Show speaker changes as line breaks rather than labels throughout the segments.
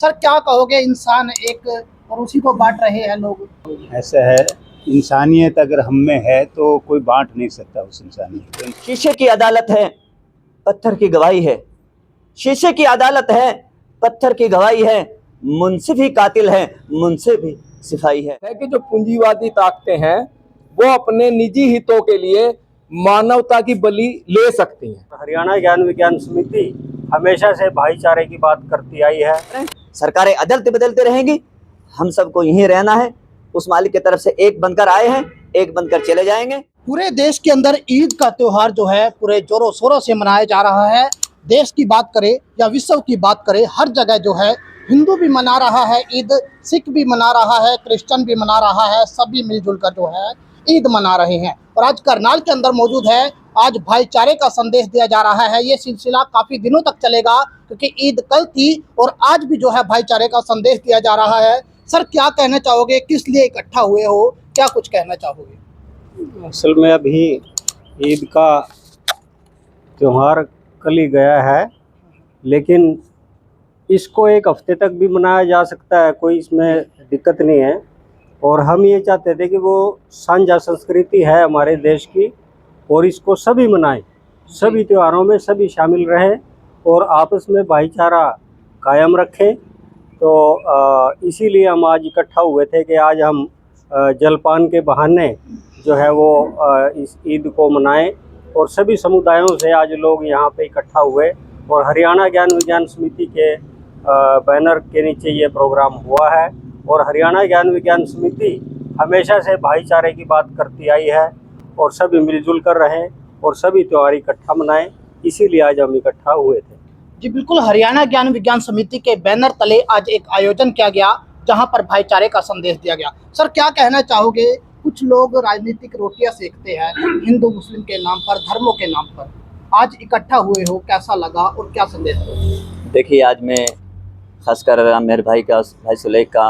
Sir क्या कहोगे, इंसान एक और उसी को बांट रहे हैं लोग।
ऐसा है, इंसानियत अगर हम में है तो कोई बांट नहीं सकता उस इंसानियत को।
शीशे की अदालत है, पत्थर की गवाही है। शीशे की अदालत है, पत्थर की गवाही है। मुंसिफ ही कातिल है, मुंसिफ ही सिपाही है।
कि जो पूंजीवादी ताकतें हैं वो अपने निजी हितों के लिए मानवता की बलि ले सकती हैं।
हरियाणा ज्ञान विज्ञान समिति हमेशा से भाईचारे की बात करती आई है।
सरकारें अदलते बदलते रहेंगी, हम सबको यहीं रहना है। उस मालिक की तरफ से एक बनकर आए हैं, एक बनकर चले जाएंगे।
पूरे देश के अंदर ईद का त्योहार जो है पूरे जोरों शोरों से मनाया जा रहा है। देश की बात करें या विश्व की बात करें, हर जगह जो है हिंदू भी मना रहा है ईद, सिख भी मना रहा है, क्रिश्चियन भी मना रहा है, सभी मिलजुल कर जो है ईद मना रहे हैं। और आज करनाल के अंदर मौजूद है, आज भाईचारे का संदेश दिया जा रहा है। ये सिलसिला काफी दिनों तक चलेगा क्योंकि ईद कल थी और आज भी जो है भाईचारे का संदेश दिया जा रहा है। सर क्या कहना चाहोगे, किस लिए इकट्ठा हुए हो, क्या कुछ कहना चाहोगे?
असल में अभी ईद का त्यौहार कल ही गया है, लेकिन इसको एक हफ्ते तक भी मनाया जा सकता है, कोई इसमें दिक्कत नहीं है। और हम ये चाहते थे कि वो साझा संस्कृति है हमारे देश की और इसको सभी मनाएं, सभी त्योहारों में सभी शामिल रहें और आपस में भाईचारा कायम रखें। तो इसीलिए हम आज इकट्ठा हुए थे कि आज हम जलपान के बहाने जो है वो इस ईद को मनाएं। और सभी समुदायों से आज लोग यहाँ पे इकट्ठा हुए और हरियाणा ज्ञान विज्ञान समिति के बैनर के नीचे ये प्रोग्राम हुआ है। और हरियाणा ज्ञान विज्ञान समिति हमेशा से भाईचारे की बात करती आई है और सभी मिलजुल कर रहें और सभी त्यौहार इकट्ठा मनाएं, इसीलिए आज हम इकट्ठा हुए थे।
जी बिल्कुल, हरियाणा ज्ञान विज्ञान समिति के बैनर तले आज एक आयोजन किया गया जहां पर भाईचारे का संदेश दिया गया। सर क्या कहना चाहोगे, कुछ लोग राजनीतिक रोटियां सेकते हैं हिंदू मुस्लिम के नाम पर, धर्मों के नाम पर, आज इकट्ठा हुए हो, कैसा लगा और क्या संदेश दो?
देखिए, आज मैं खासकर मेरे भाई का, भाई सुलेख का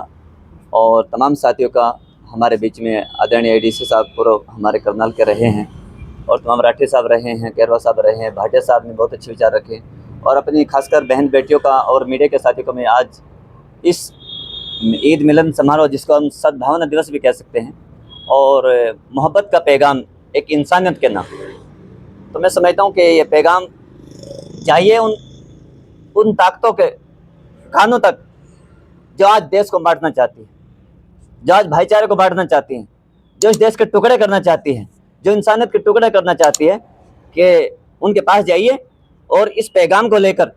और तमाम साथियों का, हमारे बीच में आदरणीय एडीसी साहब पूर्व हमारे करनाल के रहे हैं और तमाम राठे साहब रहे हैं, कैरवा साहब रहे हैं, भाटिया साहब ने बहुत अच्छे विचार रखे और अपनी खासकर बहन बेटियों का और मीडिया के साथियों को मैं आज इस ईद मिलन समारोह, जिसको हम सद्भावना दिवस भी कह सकते हैं, और मोहब्बत का पैगाम एक इंसानियत के नाम, तो मैं समझता हूँ कि ये पैगाम चाहिए उन ताकतों के कानों तक जो आज देश को बांटना चाहती है, जो आज भाईचारे को बांटना चाहती हैं, जो इस देश के टुकड़े करना चाहती है, जो इंसानियत के टुकड़े करना चाहती है, कि उनके पास जाइए और इस पैगाम को लेकर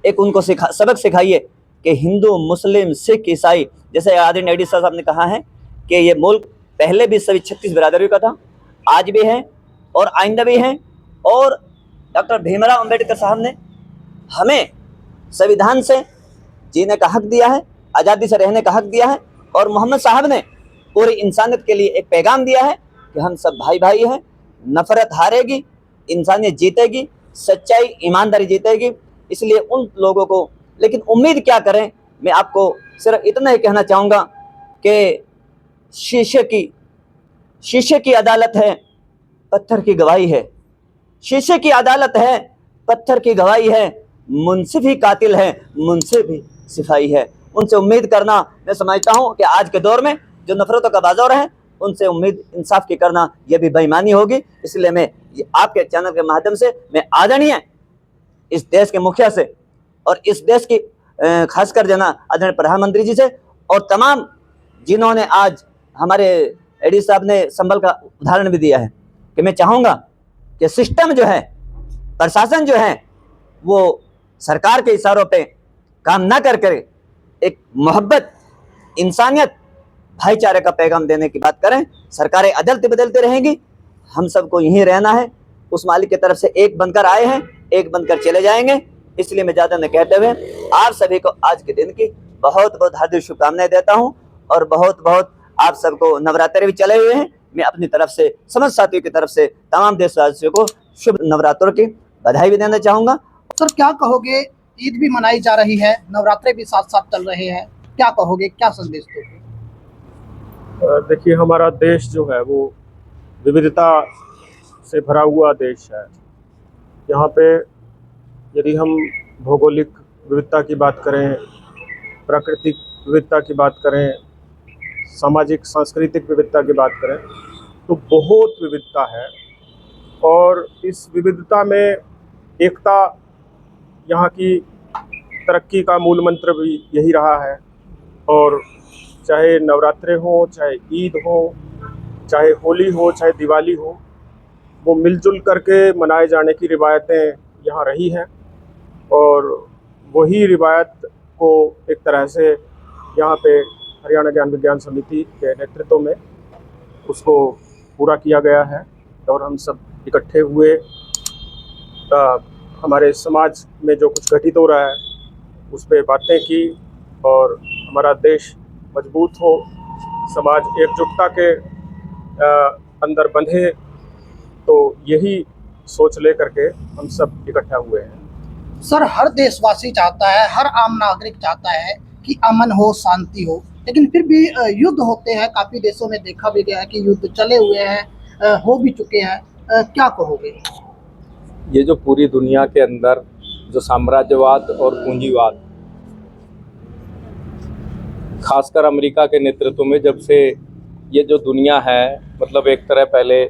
एक उनको सबक सिखाइए कि हिंदू मुस्लिम सिख ईसाई, जैसे आदरणीय एडी साहब ने कहा है कि ये मुल्क पहले भी सभी 36 बिरादरियों का था, आज भी है और आइंदा भी है। और डॉक्टर भीमराव अंबेडकर साहब ने हमें संविधान से जीने का हक दिया है, आज़ादी से रहने का हक दिया है और मोहम्मद साहब ने पूरी इंसानियत के लिए एक पैगाम दिया है कि हम सब भाई भाई हैं, नफरत हारेगी, इंसानियत जीतेगी, सच्चाई ईमानदारी जीतेगी। इसलिए उन लोगों को, लेकिन उम्मीद क्या करें, मैं आपको सिर्फ इतना ही कहना चाहूँगा कि शीशे की अदालत है, पत्थर की गवाही है। शीशे की अदालत है, पत्थर की गवाही है। मुंसिफ ही कातिल है, मुंसिफ ही सिपाही है। उनसे उम्मीद करना, मैं समझता हूँ कि आज के दौर में जो नफरतों का बाजार है, उनसे उम्मीद इंसाफ की करना यह भी बेईमानी होगी। इसलिए मैं आपके चैनल के माध्यम से मैं आदरणीय इस देश के मुखिया से और इस देश की खासकर जना आदरणीय प्रधानमंत्री जी से और तमाम जिन्होंने आज हमारे एडी साहब ने संभल का उदाहरण भी दिया है, कि मैं चाहूँगा कि सिस्टम जो है, प्रशासन जो है, वो सरकार के इशारों पे काम ना कर करे, एक मोहब्बत, इंसानियत, भाईचारे का पैगाम देने की बात करें। सरकारें अदलते बदलते रहेंगी, हम सबको यहीं रहना है। उस मालिक की तरफ से एक बनकर आए हैं, एक बनकर चले जाएंगे। इसलिए मैं ज़्यादा न कहते हुए आप सभी को आज के दिन की बहुत बहुत हार्दिक शुभकामनाएं देता हूं और बहुत बहुत आप सबको, नवरात्रि भी चले हुए हैं, मैं अपनी तरफ से समस्त साथियों की तरफ से तमाम देशवासियों को शुभ नवरात्रों की बधाई भी देना चाहूँगा।
सर क्या कहोगे, ईद भी मनाई जा रही है, नवरात्रे भी साथ साथ चल रहे हैं, क्या कहोगे, क्या संदेश दोगे?
देखिए, हमारा देश जो है वो विविधता से भरा हुआ देश है। यहाँ पे यदि हम भौगोलिक विविधता की बात करें प्राकृतिक विविधता की बात करें, सामाजिक सांस्कृतिक विविधता की बात करें, तो बहुत विविधता है। और इस विविधता में एकता यहाँ की तरक्की का मूल मंत्र भी यही रहा है। और चाहे नवरात्रे हो, चाहे ईद हो, चाहे होली हो, चाहे दिवाली हो, वो मिलजुल करके मनाए जाने की रिवायतें यहाँ रही हैं। और वही रिवायत को एक तरह से यहाँ पे हरियाणा ज्ञान विज्ञान समिति के नेतृत्व में उसको पूरा किया गया है। और हम सब इकट्ठे हुए हमारे समाज में जो कुछ घटित हो रहा है उस पर बातें की, और हमारा देश मजबूत हो, समाज एकजुटता के अंदर बंधे, तो यही सोच लेकर के हम सब इकट्ठा हुए हैं।
सर, हर देशवासी चाहता है, हर आम नागरिक चाहता है कि अमन हो, शांति हो, लेकिन फिर भी युद्ध होते हैं। काफ़ी देशों में देखा भी गया है कि युद्ध चले हुए हैं, हो भी चुके हैं। क्या कहोगे?
ये जो पूरी दुनिया के अंदर जो साम्राज्यवाद और पूंजीवाद, खासकर अमेरिका के नेतृत्व में, जब से ये जो दुनिया है, मतलब एक तरह पहले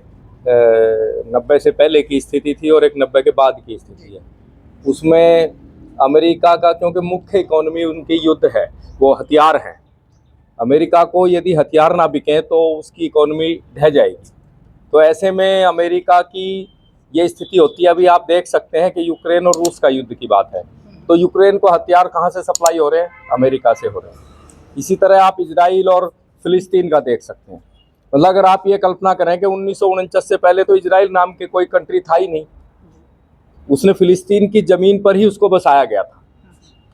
90 से पहले की स्थिति थी और एक 90 के बाद की स्थिति है, उसमें अमेरिका का, क्योंकि मुख्य इकोनॉमी उनकी युद्ध है, वो हथियार हैं। अमेरिका को यदि हथियार ना बिकें तो उसकी इकोनॉमी ढह जाएगी। तो ऐसे में अमेरिका की ये स्थिति होती है। अभी आप देख सकते हैं कि यूक्रेन और रूस का युद्ध की बात है, तो यूक्रेन को हथियार कहाँ से सप्लाई हो रहे हैं? अमेरिका से हो रहे हैं। इसी तरह आप इजराइल और फिलिस्तीन का देख सकते हैं। मतलब अगर आप ये कल्पना करें कि 1949 से पहले तो इजराइल नाम के कोई कंट्री था ही नहीं, उसने फिलिस्तीन की ज़मीन पर ही उसको बसाया गया था,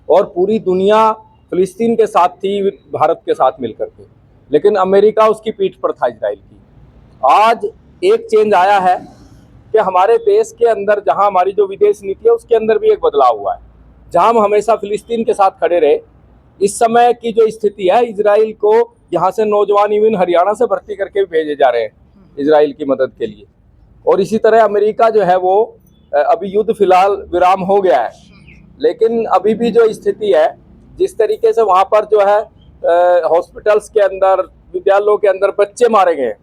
और पूरी दुनिया फिलिस्तीन के साथ थी, भारत के साथ मिलकर के, लेकिन अमेरिका उसकी पीठ पर था इजराइल की। आज एक चेंज आया है कि हमारे देश के अंदर, जहां हमारी जो विदेश नीति है उसके अंदर भी एक बदलाव हुआ है। जहां हम हमेशा फिलिस्तीन के साथ खड़े रहे, इस समय की जो स्थिति है, इजराइल को यहाँ से नौजवान इवन हरियाणा से भर्ती करके भेजे जा रहे हैं इजराइल की मदद के लिए। और इसी तरह अमेरिका जो है वो अभी युद्ध फिलहाल विराम हो गया है, लेकिन अभी भी जो स्थिति है, जिस तरीके से वहाँ पर जो है हॉस्पिटल्स के अंदर, विद्यालयों के अंदर बच्चे मारे गए,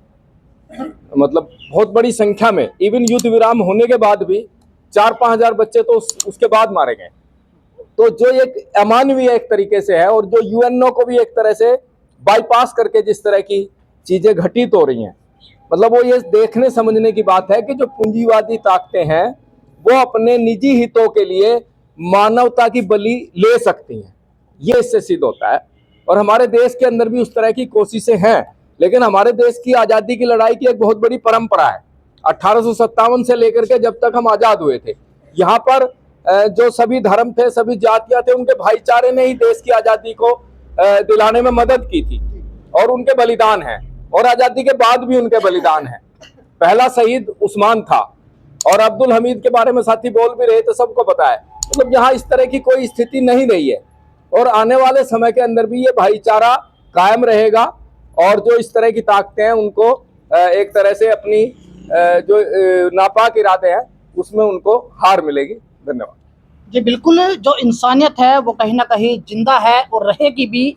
मतलब बहुत बड़ी संख्या में, इवन युद्ध विराम होने के बाद भी 4-5 हज़ार बच्चे तो उसके बाद मारे गए। तो जो एक अमानवीय एक तरीके से है, और जो यूएनओ को भी एक तरह से बाईपास करके जिस तरह की चीज़ें घटित हो रही हैं, मतलब वो ये देखने समझने की बात है कि जो पूंजीवादी ताकतें हैं वो अपने निजी हितों के लिए मानवता की बलि ले सकती हैं, ये इससे सिद्ध होता है। और हमारे देश के अंदर भी उस तरह की कोशिशें हैं, लेकिन हमारे देश की आज़ादी की लड़ाई की एक बहुत बड़ी परंपरा है। 1857 से लेकर के जब तक हम आज़ाद हुए थे, यहाँ पर जो सभी धर्म थे, सभी जातियाँ थे, उनके भाईचारे ने ही देश की आज़ादी को दिलाने में मदद की थी, और उनके बलिदान हैं, और आज़ादी के बाद भी उनके बलिदान हैं। पहला शहीद उस्मान था, और अब्दुल हमीद के बारे में साथी बोल भी रहे तो सबको पता है। मतलब यहाँ इस तरह की कोई स्थिति नहीं रही है, और आने वाले समय के अंदर भी ये भाईचारा कायम रहेगा, और जो इस तरह की ताकतें हैं उनको एक तरह से अपनी जो नापाक इरादे हैं उसमें उनको हार मिलेगी। धन्यवाद
जी। बिल्कुल, जो इंसानियत है वो कहीं ना कहीं जिंदा है और रहेगी भी।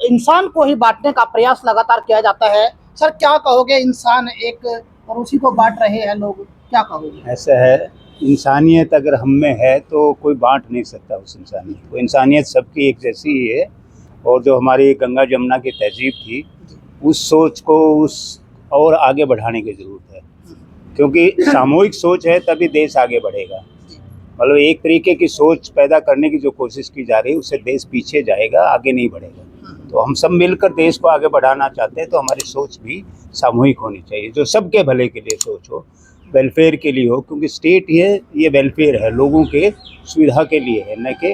इंसान को ही बांटने का प्रयास लगातार किया जाता है। सर, क्या कहोगे? इंसान एक और उसी को बांट रहे हैं लोग, क्या कहोगे?
ऐसा है, इंसानियत अगर हम में है तो कोई बांट नहीं सकता उस इंसानियत को। इंसानियत सबकी एक जैसी ही है, और जो हमारी गंगा जमुना की तहजीब थी, उस सोच को उस और आगे बढ़ाने की ज़रूरत है, क्योंकि सामूहिक सोच है तभी देश आगे बढ़ेगा। मतलब एक तरीके की सोच पैदा करने की जो कोशिश की जा रही है, उससे देश पीछे जाएगा, आगे नहीं बढ़ेगा। तो हम सब मिलकर देश को आगे बढ़ाना चाहते हैं, तो हमारी सोच भी सामूहिक होनी चाहिए, जो सबके भले के लिए सोच हो, वेलफेयर के लिए हो, क्योंकि स्टेट ये वेलफेयर है, लोगों के सुविधा के लिए है, न कि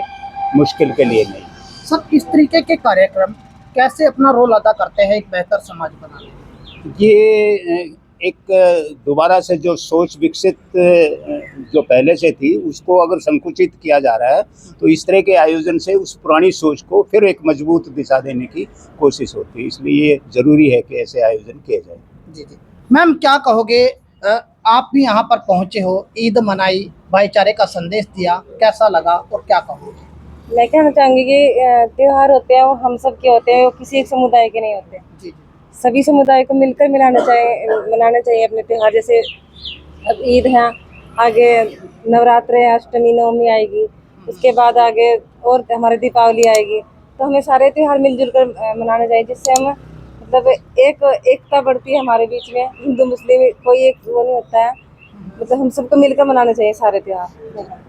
मुश्किल के लिए नहीं।
सब इस तरीके के कार्यक्रम कैसे अपना रोल अदा करते हैं एक बेहतर समाज बनाने में?
ये एक दोबारा से जो सोच विकसित जो पहले से थी उसको अगर संकुचित किया जा रहा है, तो इस तरह के आयोजन से उस पुरानी सोच को फिर एक मजबूत दिशा देने की कोशिश होती है। इसलिए ये ज़रूरी है कि ऐसे आयोजन किए जाए।
जी जी। मैम, क्या कहोगे? आप भी यहाँ पर पहुँचे हो, ईद मनाई, भाईचारे का संदेश दिया, कैसा लगा और क्या कहोगे?
मैं कहना चाहूँगी कि त्योहार होते हैं वो हम सब के होते हैं, वो किसी एक समुदाय के नहीं होते।
जी
सभी समुदाय को मिलकर मनाना चाहिए अपने त्योहार। जैसे अब ईद है, आगे नवरात्र है, अष्टमी नवमी आएगी, उसके बाद आगे और हमारे दीपावली आएगी। तो हमें सारे त्योहार मिलजुल कर मनाना चाहिए, जिससे हम मतलब एकता बढ़ती है हमारे बीच में। हिंदू मुस्लिम कोई एक वो नहीं होता है, मतलब हम सबको मिलकर मनाना चाहिए सारे त्योहार।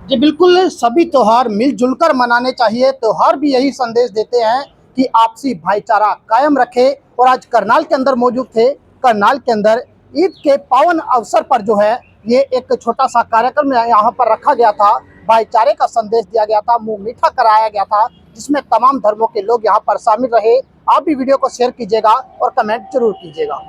जी बिल्कुल, सभी त्योहार मिलजुल कर मनाने चाहिए। त्योहार भी यही संदेश देते हैं कि आपसी भाईचारा कायम रखे। और आज करनाल के अंदर मौजूद थे। करनाल के अंदर ईद के पावन अवसर पर जो है ये एक छोटा सा कार्यक्रम यहाँ पर रखा गया था। भाईचारे का संदेश दिया गया था, मुंह मीठा कराया गया था, जिसमें तमाम धर्मों के लोग यहाँ पर शामिल रहे। आप भी वीडियो को शेयर कीजिएगा और कमेंट जरूर कीजिएगा।